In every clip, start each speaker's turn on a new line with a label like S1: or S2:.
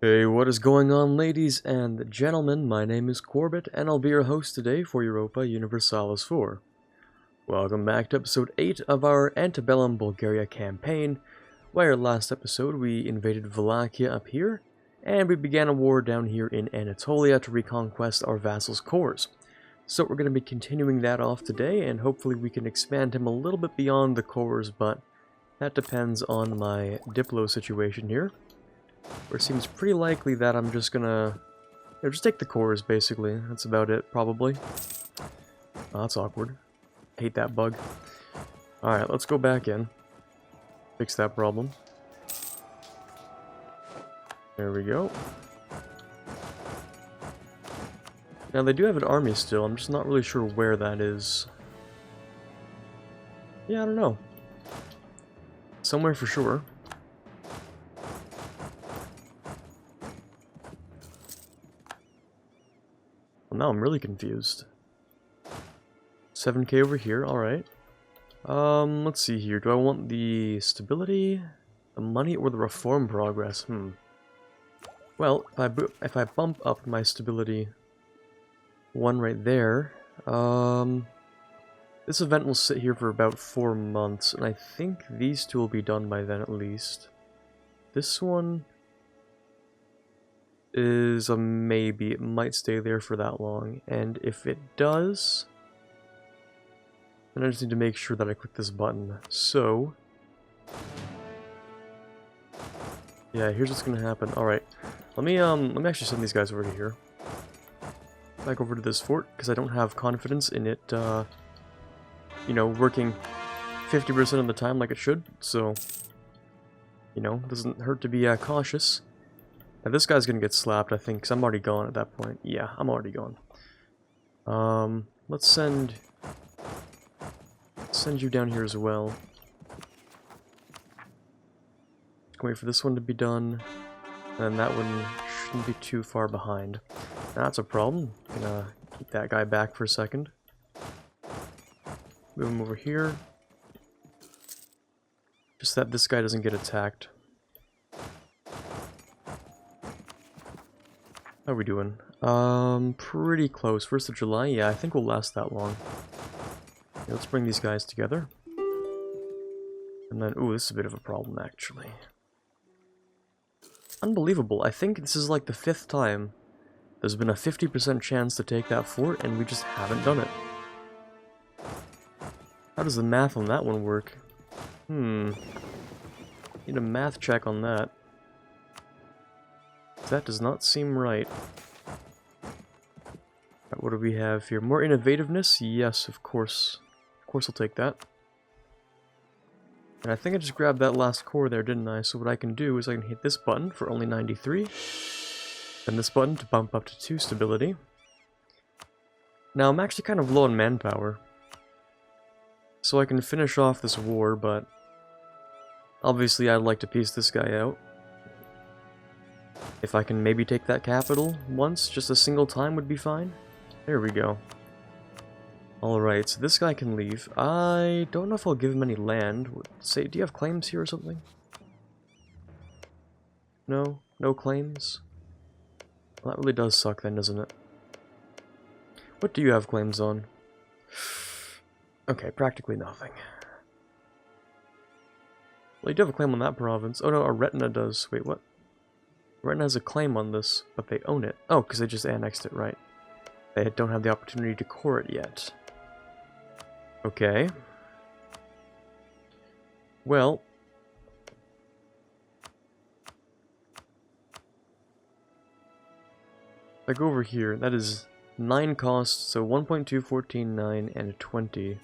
S1: Hey, what is going on, ladies and gentlemen? My name is Quarbit, and I'll be your host today for Europa Universalis 4. Welcome back to episode 8 of our Ante Bellum Bulgaria campaign, where last episode we invaded Wallachia up here, and we began a war down here in Anatolia to reconquest our vassal's cores. So we're going to be continuing that off today, and hopefully we can expand him a little bit beyond the cores, but that depends on my Diplo situation here. Where it seems pretty likely that I'm just gonna... just take the cores, basically. That's about it, probably. Oh, that's awkward. Hate that bug. Alright, let's go back in. Fix that problem. There we go. Now, they do have an army still. I'm just not really sure where that is. Yeah, I don't know. Somewhere for sure. Well, now I'm really confused. 7k over here, alright. Let's see here. Do I want the stability, the money, or the reform progress? Well, if I bump up my stability one right there, this event will sit here for about 4 months, and I think these two will be done by then at least. This one is a maybe. It might stay there for that long, and if it does, then I just need to make sure that I click this button. So yeah, here's what's gonna happen. Alright, let me actually send these guys over to here, back over to this fort, because I don't have confidence in it you know, working 50% of the time like it should. So, you know, doesn't hurt to be cautious. Now this guy's gonna get slapped, I think, because I'm already gone at that point. Yeah, I'm already gone. Let's send you down here as well. Wait for this one to be done, and that one shouldn't be too far behind. Now, that's a problem. Gonna keep that guy back for a second. Move him over here. Just that this guy doesn't get attacked. How are we doing? Pretty close. 1st of July? Yeah, I think we'll last that long. Yeah, let's bring these guys together. And then, ooh, this is a bit of a problem, actually. Unbelievable. I think this is like the 5th time there's been a 50% chance to take that fort, and we just haven't done it. How does the math on that one work? Need a math check on that. That does not seem right. What do we have here? More innovativeness? Yes, of course. Of course I'll take that. And I think I just grabbed that last core there, didn't I? So what I can do is I can hit this button for only 93. And this button to bump up to 2 stability. Now I'm actually kind of low on manpower. So I can finish off this war, but obviously I'd like to piece this guy out. If I can maybe take that capital once, just a single time would be fine. There we go. Alright, so this guy can leave. I don't know if I'll give him any land. Say, do you have claims here or something? No? No claims? Well, that really does suck then, doesn't it? What do you have claims on? Okay, practically nothing. Well, you do have a claim on that province. Oh no, our Retina does. Wait, what? Retina has a claim on this, but they own it. Oh, because they just annexed it, right. They don't have the opportunity to core it yet. Okay. Well. If I go over here, that is 9 costs, so 1.2, 14, 9, and 20.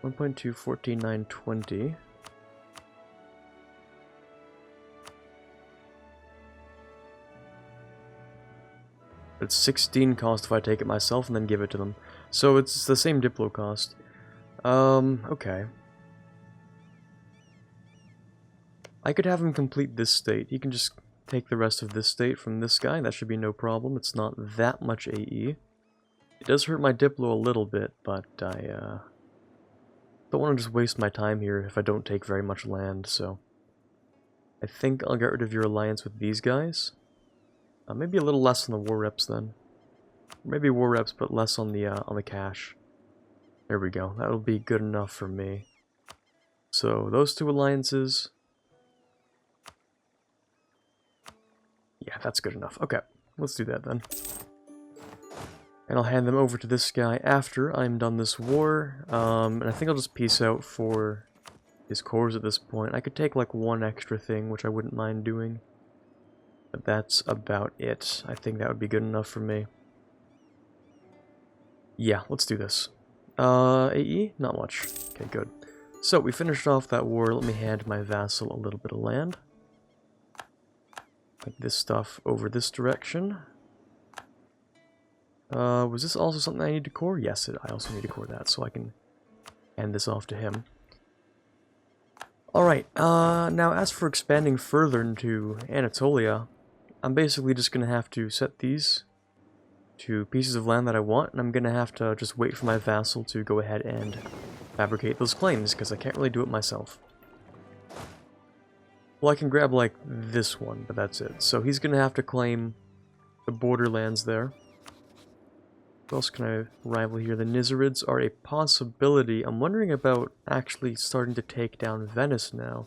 S1: 1.2, 14, 9, 20. It's 16 cost if I take it myself and then give it to them. So it's the same Diplo cost. Okay. I could have him complete this state. He can just take the rest of this state from this guy. That should be no problem. It's not that much AE. It does hurt my Diplo a little bit, but I don't want to just waste my time here if I don't take very much land, so I think I'll get rid of your alliance with these guys. Maybe a little less on the war reps then. Maybe war reps, but less on the cash. There we go. That'll be good enough for me. So those two alliances. Yeah, that's good enough. Okay, let's do that then. And I'll hand them over to this guy after I'm done this war. And I think I'll just peace out for his cores at this point. I could take like one extra thing, which I wouldn't mind doing. But that's about it. I think that would be good enough for me. Yeah, let's do this. AE? Not much. Okay, good. So, we finished off that war. Let me hand my vassal a little bit of land. Like this stuff over this direction. Was this also something I need to core? Yes, I also need to core that, so I can hand this off to him. Alright, now as for expanding further into Anatolia, I'm basically just going to have to set these to pieces of land that I want, and I'm going to have to just wait for my vassal to go ahead and fabricate those claims, because I can't really do it myself. Well, I can grab, like, this one, but that's it. So he's going to have to claim the borderlands there. What else can I rival here? The Nizarids are a possibility. I'm wondering about actually starting to take down Venice now.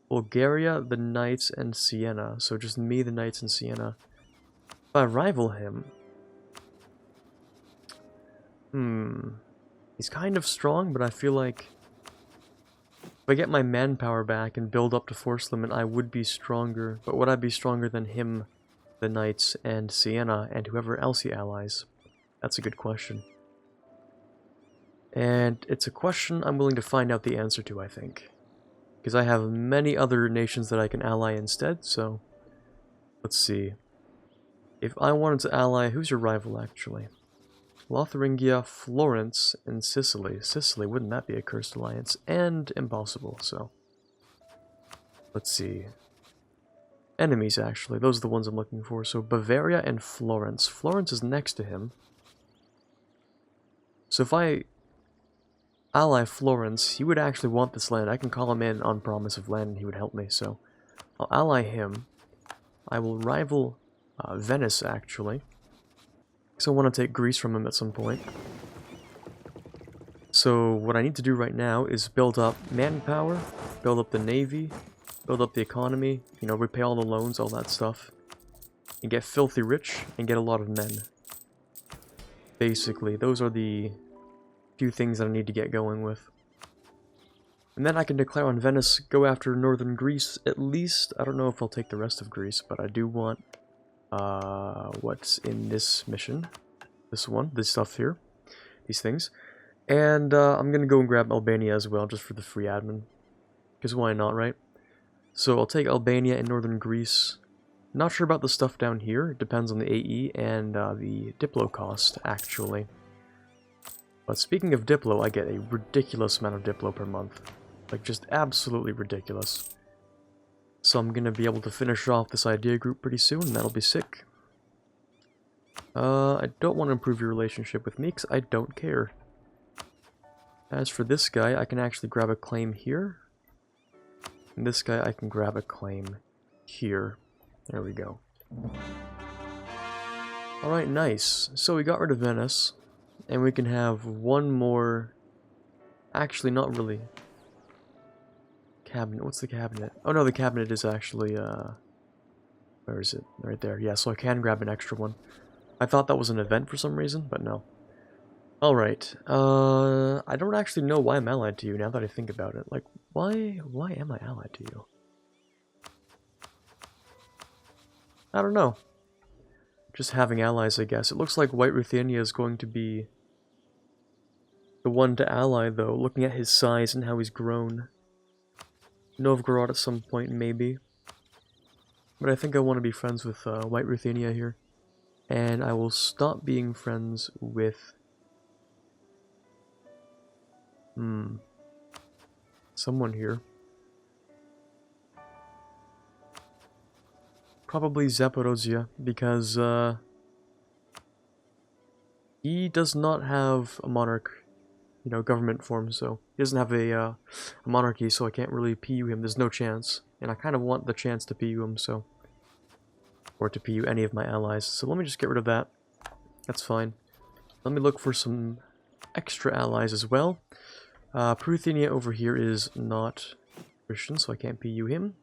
S1: Bulgaria, the Knights, and Siena. So just me, the Knights, and Siena. If I rival him... He's kind of strong, but I feel like... if I get my manpower back and build up to force limit, I would be stronger. But would I be stronger than him, the Knights, and Siena, and whoever else he allies? That's a good question. And it's a question I'm willing to find out the answer to, I think. Because I have many other nations that I can ally instead, so... let's see. If I wanted to ally... who's your rival, actually? Lotharingia, Florence, and Sicily. Sicily, wouldn't that be a cursed alliance? And impossible, so... let's see. Enemies, actually. Those are the ones I'm looking for. So Bavaria and Florence. Florence is next to him. So if I ally Florence, he would actually want this land. I can call him in on promise of land and he would help me, so I'll ally him. I will rival Venice, actually, because I want to take Greece from him at some point. So what I need to do right now is build up manpower, build up the navy, build up the economy, you know, repay all the loans, all that stuff, and get filthy rich and get a lot of men. Basically, those are the few things that I need to get going with. And then I can declare on Venice, go after northern Greece, at least. I don't know if I'll take the rest of Greece, but I do want what's in this mission. This one, this stuff here. These things. And I'm gonna go and grab Albania as well, just for the free admin. Because why not, right? So I'll take Albania and northern Greece. Not sure about the stuff down here. It depends on the AE and the Diplo cost, actually. But speaking of Diplo, I get a ridiculous amount of Diplo per month. Like, just absolutely ridiculous. So I'm going to be able to finish off this idea group pretty soon, and that'll be sick. I don't want to improve your relationship with me, because I don't care. As for this guy, I can actually grab a claim here. And this guy, I can grab a claim here. There we go. Alright, nice. So we got rid of Venice, and we can have one more... actually, not really. Cabinet. What's the cabinet? Oh no, the cabinet is actually, where is it? Right there. Yeah, so I can grab an extra one. I thought that was an event for some reason, but no. Alright, I don't actually know why I'm allied to you now that I think about it. Like, why am I allied to you? I don't know. Just having allies, I guess. It looks like White Ruthenia is going to be the one to ally, though, looking at his size and how he's grown. Novgorod at some point, maybe. But I think I want to be friends with White Ruthenia here. And I will stop being friends with... someone here. Probably Zaporozhye, because he does not have a monarch, government form, so he doesn't have a monarchy, so I can't really PU him. There's no chance. and I kind of want the chance to PU him, so... Or to PU any of my allies, so let me just get rid of that. That's fine. Let me look for some extra allies as well. Pruthenia over here is not Christian, so I can't PU him.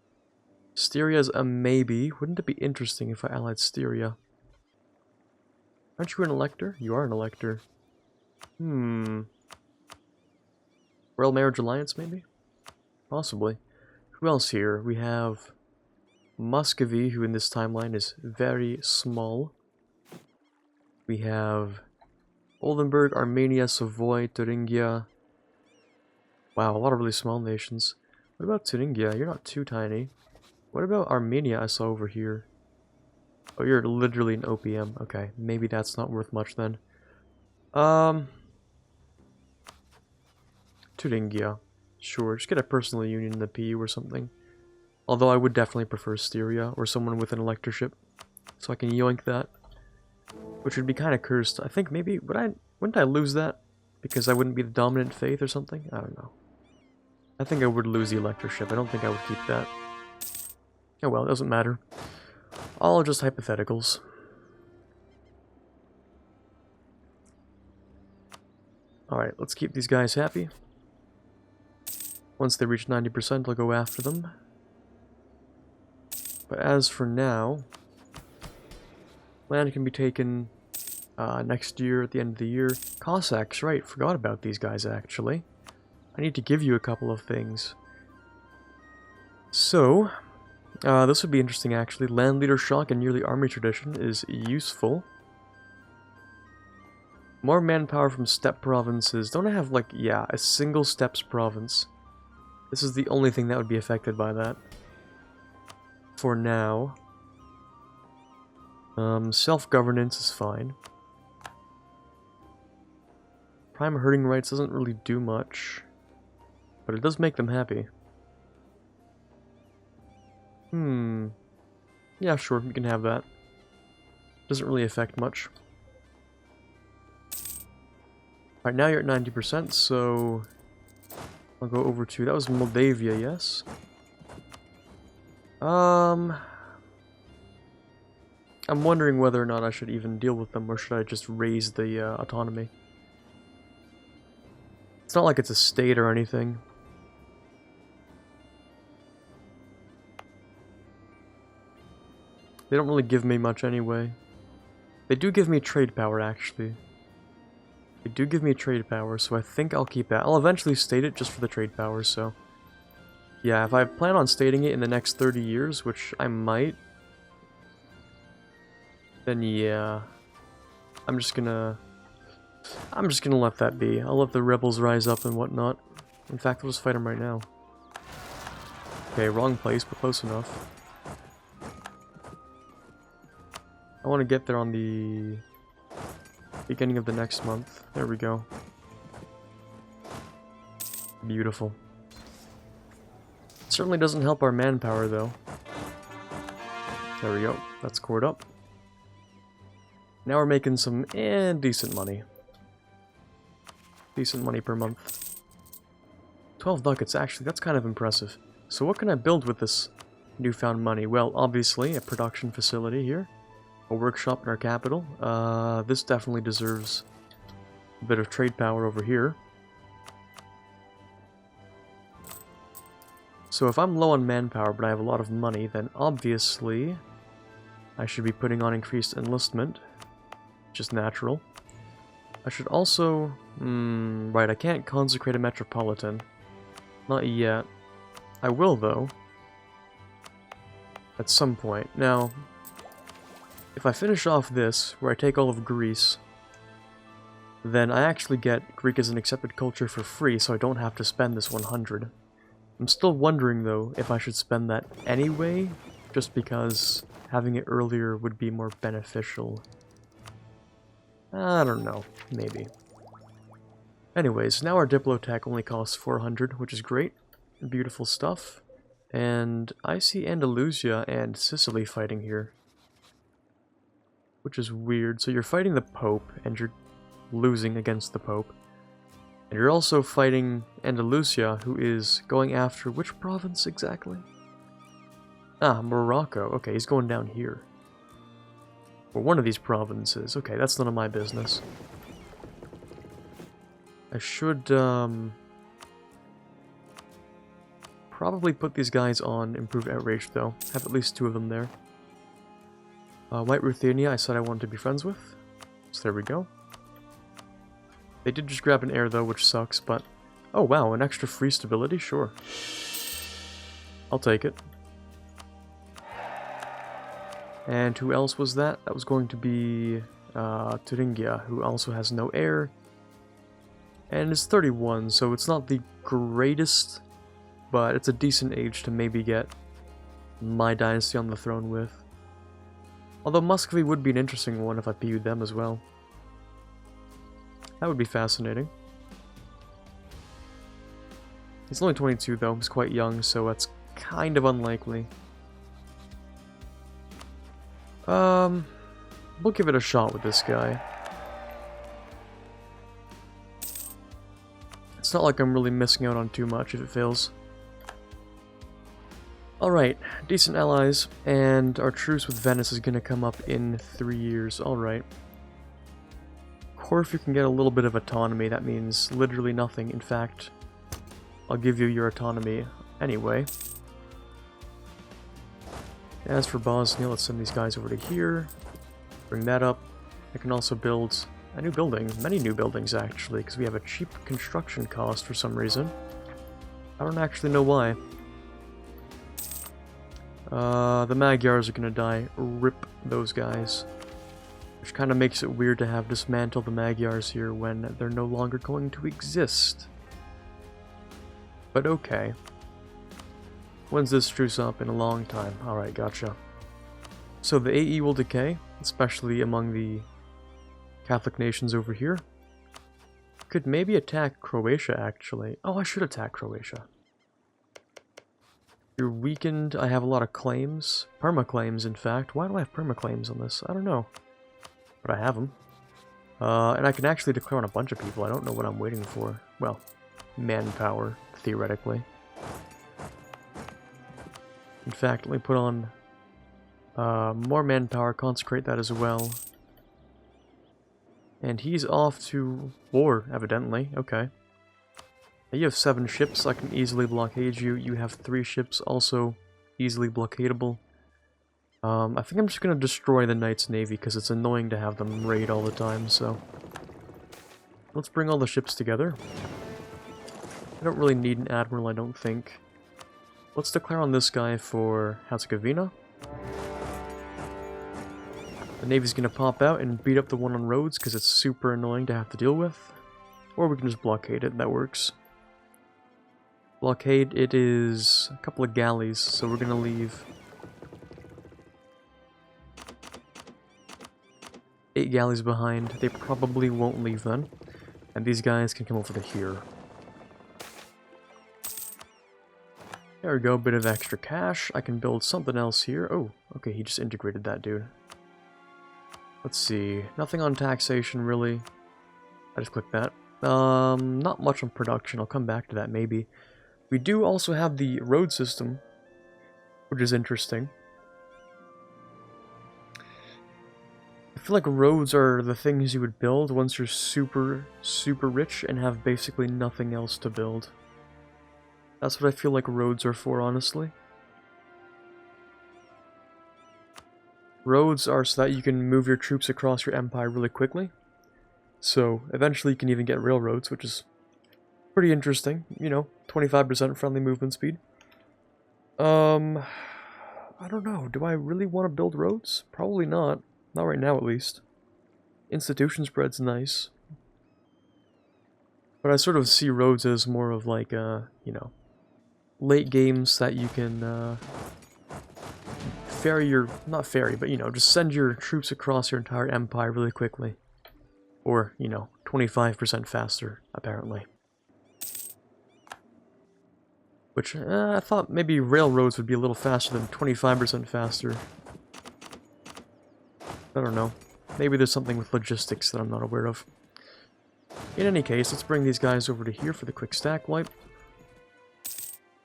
S1: Styria's a maybe. Wouldn't it be interesting if I allied Styria? Aren't you an elector? You are an elector. Royal Marriage Alliance, maybe? Possibly. Who else here? We have Muscovy, who in this timeline is very small. We have Oldenburg, Armenia, Savoy, Thuringia. Wow, a lot of really small nations. What about Thuringia? You're not too tiny. What about Armenia I saw over here? Oh, you're literally an OPM. Okay, maybe that's not worth much then. Thuringia. Sure, just get a personal union in the PU or something. Although I would definitely prefer Styria or someone with an electorship. So I can yoink that. Which would be kind of cursed. I think maybe, wouldn't I lose that? Because I wouldn't be the dominant faith or something? I don't know. I think I would lose the electorship. I don't think I would keep that. Oh well, it doesn't matter. All just hypotheticals. Alright, let's keep these guys happy. Once they reach 90%, I'll go after them. But as for now, land can be taken next year at the end of the year. Cossacks, right, forgot about these guys actually. I need to give you a couple of things. So, this would be interesting actually. Land leader shock and yearly army tradition is useful. More manpower from steppe provinces. Don't I have like, yeah, a single steppes province? This is the only thing that would be affected by that. For now. Self-governance is fine. Prime herding rights doesn't really do much. But it does make them happy. Yeah, sure, you can have that. Doesn't really affect much. Alright, now you're at 90%, so... I'll go over to... That was Moldavia, yes? I'm wondering whether or not I should even deal with them, or should I just raise the autonomy? It's not like it's a state or anything. They don't really give me much anyway. They do give me trade power, actually. They do give me trade power, so I think I'll keep that. I'll eventually state it just for the trade power, so... Yeah, if I plan on stating it in the next 30 years, which I might... Then yeah... I'm just gonna let that be. I'll let the rebels rise up and whatnot. In fact, I'll just fight them right now. Okay, wrong place, but close enough. I want to get there on the beginning of the next month. There we go. Beautiful. Certainly doesn't help our manpower, though. There we go. That's scored up. Now we're making some decent money. Decent money per month. 12 ducats, actually, that's kind of impressive. So what can I build with this newfound money? Well, obviously, a production facility here. A workshop in our capital. This definitely deserves a bit of trade power over here. So if I'm low on manpower but I have a lot of money, then obviously I should be putting on increased enlistment, which is natural. I should also... right, I can't consecrate a metropolitan. Not yet. I will, though. At some point. Now... If I finish off this, where I take all of Greece, then I actually get Greek as an accepted culture for free, so I don't have to spend this 100. I'm still wondering, though, if I should spend that anyway, just because having it earlier would be more beneficial. I don't know. Maybe. Anyways, now our Diplotech only costs 400, which is great. Beautiful stuff. And I see Andalusia and Sicily fighting here. Which is weird. So you're fighting the Pope, and you're losing against the Pope. And you're also fighting Andalusia, who is going after which province exactly? Ah, Morocco. Okay, he's going down here. Or one of these provinces. Okay, that's none of my business. I should, probably put these guys on Improved Outrage, though. Have at least 2 of them there. White Ruthenia, I said I wanted to be friends with. So there we go. They did just grab an heir, though, which sucks, but... Oh, wow, an extra free stability? Sure. I'll take it. And who else was that? That was going to be Thuringia, who also has no heir. And is 31, so it's not the greatest, but it's a decent age to maybe get my dynasty on the throne with. Although Muscovy would be an interesting one if I PU'd them as well. That would be fascinating. He's only 22 though, he's quite young, so that's kind of unlikely. We'll give it a shot with this guy. It's not like I'm really missing out on too much if it fails. Alright, decent allies, and our truce with Venice is going to come up in 3 years. Alright. Corfu can get a little bit of autonomy, that means literally nothing. In fact, I'll give you your autonomy anyway. As for Bosnia, let's send these guys over to here. Bring that up. I can also build a new building. Many new buildings, actually, because we have a cheap construction cost for some reason. I don't actually know why. The Magyars are gonna die. Rip those guys. Which kind of makes it weird to have dismantled the Magyars here when they're no longer going to exist. But okay. When's this truce up? In a long time. Alright, gotcha. So the AE will decay, especially among the Catholic nations over here. Could maybe attack Croatia, actually. Oh, I should attack Croatia. You're weakened. I have a lot of claims. Perma-claims, in fact. Why do I have perma-claims on this? I don't know. But I have them. And I can actually declare on a bunch of people. I don't know what I'm waiting for. Well, manpower, theoretically. In fact, let me put on more manpower, consecrate that as well. And he's off to war, evidently. Okay. You have 7 ships, I can easily blockade you. You have 3 ships, also easily blockadable. I think I'm just going to destroy the Knights' Navy, because it's annoying to have them raid all the time, so... Let's bring all the ships together. I don't really need an admiral, I don't think. Let's declare on this guy for Herzegovina. The Navy's going to pop out and beat up the one on Rhodes, because it's super annoying to have to deal with. Or we can just blockade it, that works. Blockade, it is a couple of galleys, so we're going to leave 8 galleys behind. They probably won't leave then. And these guys can come over to here. There we go, bit of extra cash. I can build something else here. Oh, okay, he just integrated that dude. Let's see, nothing on taxation really. I just clicked that. Not much on production, I'll come back to that maybe. We do also have the road system, which is interesting. I feel like roads are the things you would build once you're super, super rich and have basically nothing else to build. That's what I feel like roads are for, honestly. Roads are so that you can move your troops across your empire really quickly. So, eventually you can even get railroads, which is pretty interesting. You know, 25% friendly movement speed. I don't know. Do I really want to build roads? Probably not. Not right now, at least. Institution spread's nice. But I sort of see roads as more of like, you know, late games that you can, ferry your, not ferry, but, you know, just send your troops across your entire empire really quickly. Or, you know, 25% faster, apparently. Which, I thought maybe railroads would be a little faster than 25% faster. I don't know. Maybe there's something with logistics that I'm not aware of. In any case, let's bring these guys over to here for the quick stack wipe.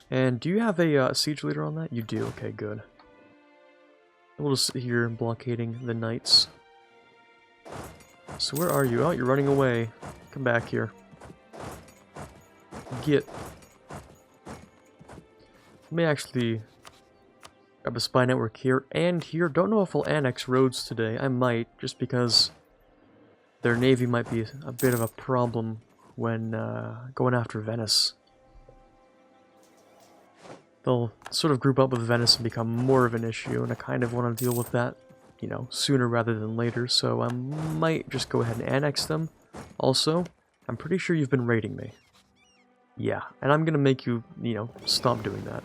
S1: And do you have a siege leader on that? You do, okay, good. We'll just sit here blockading the knights. So where are you? Oh, you're running away. Come back here. Get. Let me actually grab a spy network here and here. Don't know if I'll annex Rhodes today. I might, just because their navy might be a bit of a problem when going after Venice. They'll sort of group up with Venice and become more of an issue, and I kind of want to deal with that, you know, sooner rather than later, so I might just go ahead and annex them. Also, I'm pretty sure you've been raiding me. Yeah, and I'm gonna make you, you know, stop doing that.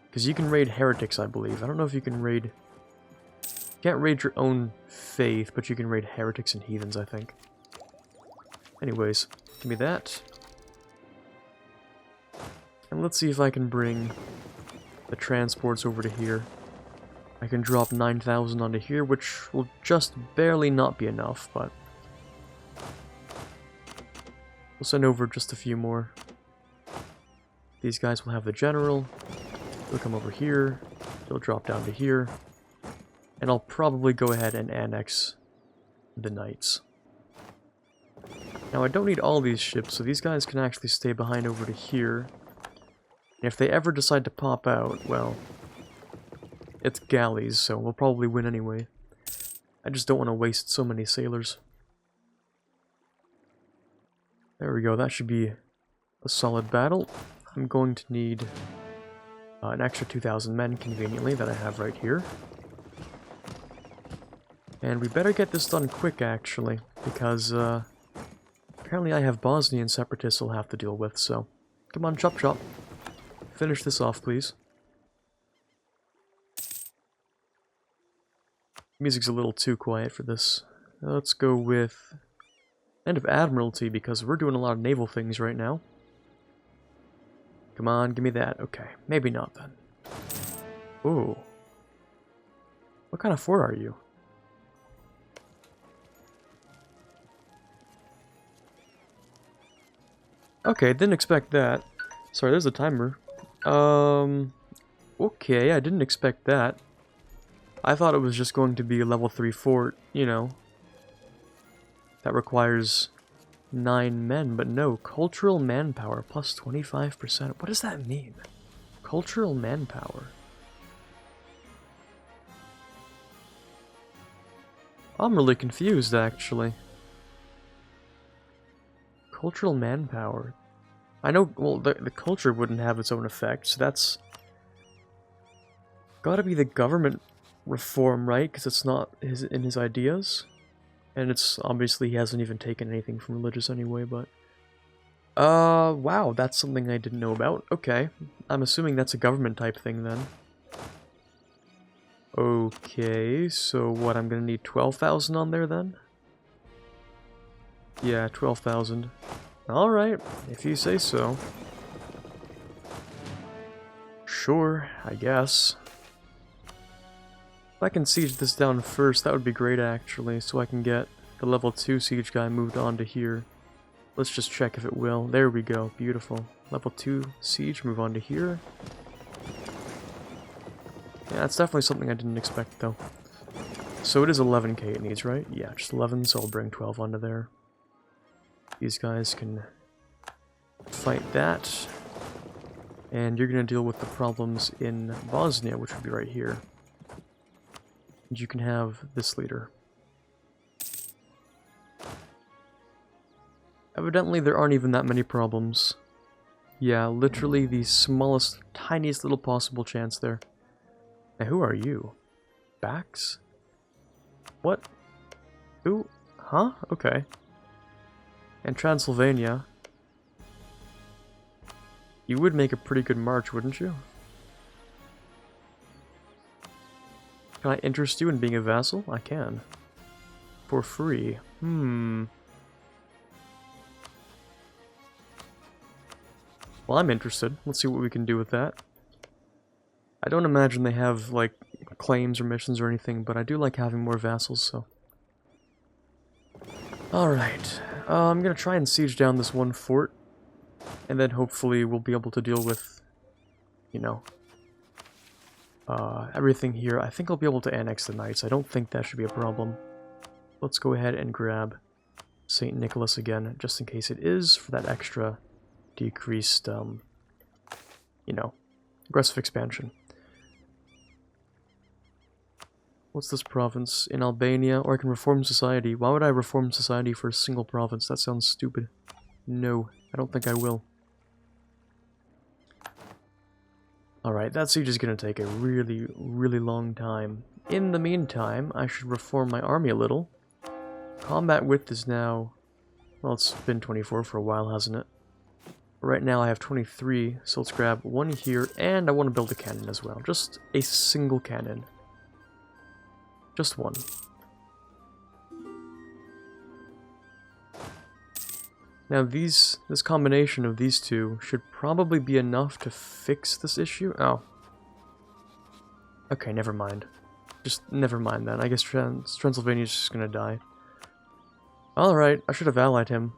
S1: Because you can raid heretics, I believe. I don't know if you can raid... You can't raid your own faith, but you can raid heretics and heathens, I think. Anyways, give me that. And let's see if I can bring the transports over to here. I can drop 9,000 onto here, which will just barely not be enough, but... We'll send over just a few more. These guys will have the general. They'll come over here. They'll drop down to here. And I'll probably go ahead and annex the knights. Now I don't need all these ships, so these guys can actually stay behind over to here. And if they ever decide to pop out, well, it's galleys, so we'll probably win anyway. I just don't want to waste so many sailors. There we go, that should be a solid battle. I'm going to need an extra 2,000 men, conveniently, that I have right here. And we better get this done quick, actually, because apparently I have Bosnian separatists I'll have to deal with, so come on, chop chop. Finish this off, please. Music's a little too quiet for this. Let's go with End of Admiralty, because we're doing a lot of naval things right now. Come on, give me that. Okay, maybe not then. Ooh. What kind of fort are you? Okay, didn't expect that. Sorry, there's a timer. Okay, I didn't expect that. I thought it was just going to be a level 3 fort, you know. That requires 9 men, but no. Cultural manpower plus 25%. What does that mean? Cultural manpower. I'm really confused, actually. Cultural manpower. I know, well, the culture wouldn't have its own effect, so that's gotta be the government reform, right? Because it's not in his ideas. And it's, obviously, he hasn't even taken anything from religious anyway, but... wow, that's something I didn't know about. Okay, I'm assuming that's a government type thing, then. Okay, so what, I'm gonna need 12,000 on there, then? Yeah, 12,000. Alright, if you say so. Sure, I guess. If I can siege this down first, that would be great actually, so I can get the level 2 siege guy moved on to here. Let's just check if it will. There we go, beautiful. Level 2 siege, move on to here. Yeah, that's definitely something I didn't expect though. So it is 11k it needs, right? Yeah, just 11, so I'll bring 12 onto there. These guys can fight that. And you're going to deal with the problems in Bosnia, which would be right here. And you can have this leader. Evidently there aren't even that many problems. Yeah, literally the smallest, tiniest little possible chance there. Now who are you? Bax? What? Who? Huh? Okay. And Transylvania. You would make a pretty good march, wouldn't you? Can I interest you in being a vassal? I can. For free. Well, I'm interested. Let's see what we can do with that. I don't imagine they have, like, claims or missions or anything, but I do like having more vassals, so... Alright. I'm gonna try and siege down this one fort. And then hopefully we'll be able to deal with, you know, everything here. I think I'll be able to annex the Knights. I don't think that should be a problem. Let's go ahead and grab St. Nicholas again, just in case it is, for that extra decreased, you know, aggressive expansion. What's this province? In Albania, or I can reform society. Why would I reform society for a single province? That sounds stupid. No, I don't think I will. Alright, that siege is going to take a really, really long time. In the meantime, I should reform my army a little. Combat width is now... well, it's been 24 for a while, hasn't it? Right now I have 23, so let's grab one here, and I want to build a cannon as well. Just a single cannon. Just one. Now this combination of these two should probably be enough to fix this issue. Oh. Okay, never mind. Just never mind then. I guess Transylvania's just gonna die. Alright, I should have allied him.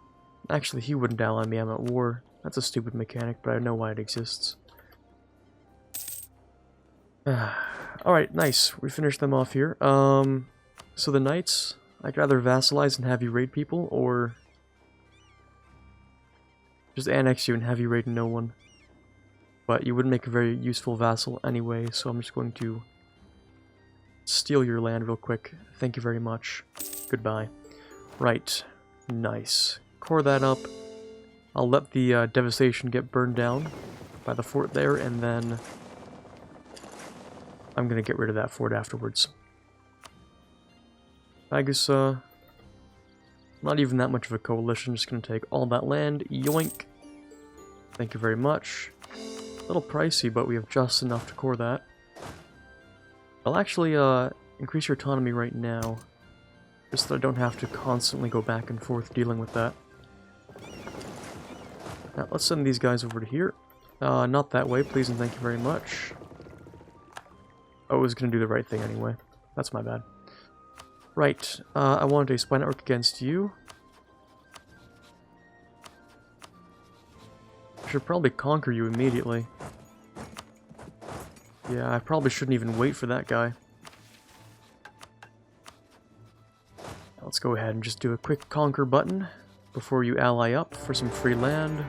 S1: Actually, he wouldn't ally me, I'm at war. That's a stupid mechanic, but I know why it exists. Alright, nice. We finished them off here. So the Knights, I'd rather vassalize and have you raid people, or just annex you and have you raid no one. But you wouldn't make a very useful vassal anyway, so I'm just going to steal your land real quick. Thank you very much. Goodbye. Right. Nice. Core that up. I'll let the devastation get burned down by the fort there, and then I'm gonna get rid of that fort afterwards. Ragusa, not even that much of a coalition, just gonna take all that land. Yoink! Thank you very much. A little pricey, but we have just enough to core that. I'll actually increase your autonomy right now, just so I don't have to constantly go back and forth dealing with that. Now, let's send these guys over to here. Not that way, please and thank you very much. Oh, I was gonna do the right thing anyway. That's my bad. Right, I wanted a spy network against you. I should probably conquer you immediately. Yeah, I probably shouldn't even wait for that guy. Let's go ahead and just do a quick conquer button before you ally up for some free land.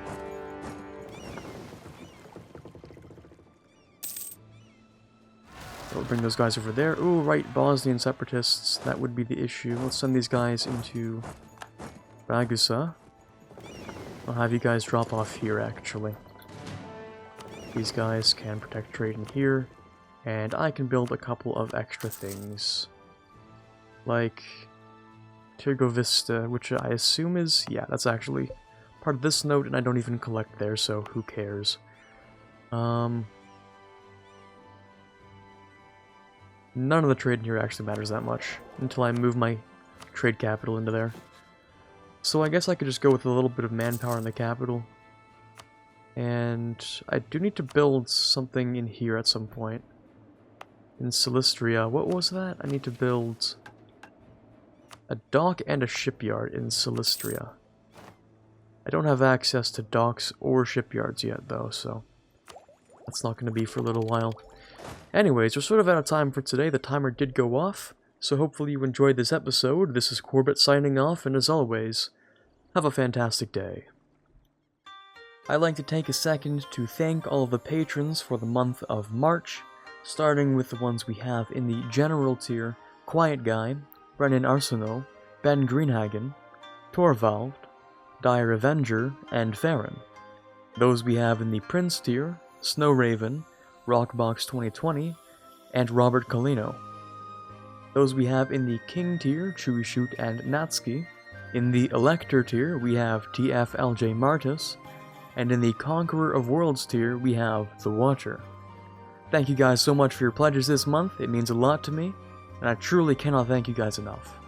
S1: We'll bring those guys over there. Ooh, right, Bosnian separatists. That would be the issue. Let's send these guys into Ragusa. I'll have you guys drop off here, actually. These guys can protect trade in here, and I can build a couple of extra things. Like Tirgovista, which I assume is... yeah, that's actually part of this node, and I don't even collect there, so who cares. None of the trade in here actually matters that much, until I move my trade capital into there. So I guess I could just go with a little bit of manpower in the capital. And I do need to build something in here at some point. In Silistria. What was that? I need to build a dock and a shipyard in Silistria. I don't have access to docks or shipyards yet, though, so that's not going to be for a little while. Anyways, we're sort of out of time for today. The timer did go off, so hopefully you enjoyed this episode. This is Quarbit signing off, and as always, have a fantastic day. I'd like to take a second to thank all of the patrons for the month of March, starting with the ones we have in the General tier: Quiet Guy, Brennan Arsenault, Ben Greenhagen, Torvald, Dire Avenger, and Farron. Those we have in the Prince tier: Snow Raven, Rockbox 2020, and Robert Colino. Those we have in the King tier: Chewy Shoot and Natsuki. In the Elector tier, we have TFLJ Martis, and in the Conqueror of Worlds tier, we have The Watcher. Thank you guys so much for your pledges this month. It means a lot to me, and I truly cannot thank you guys enough.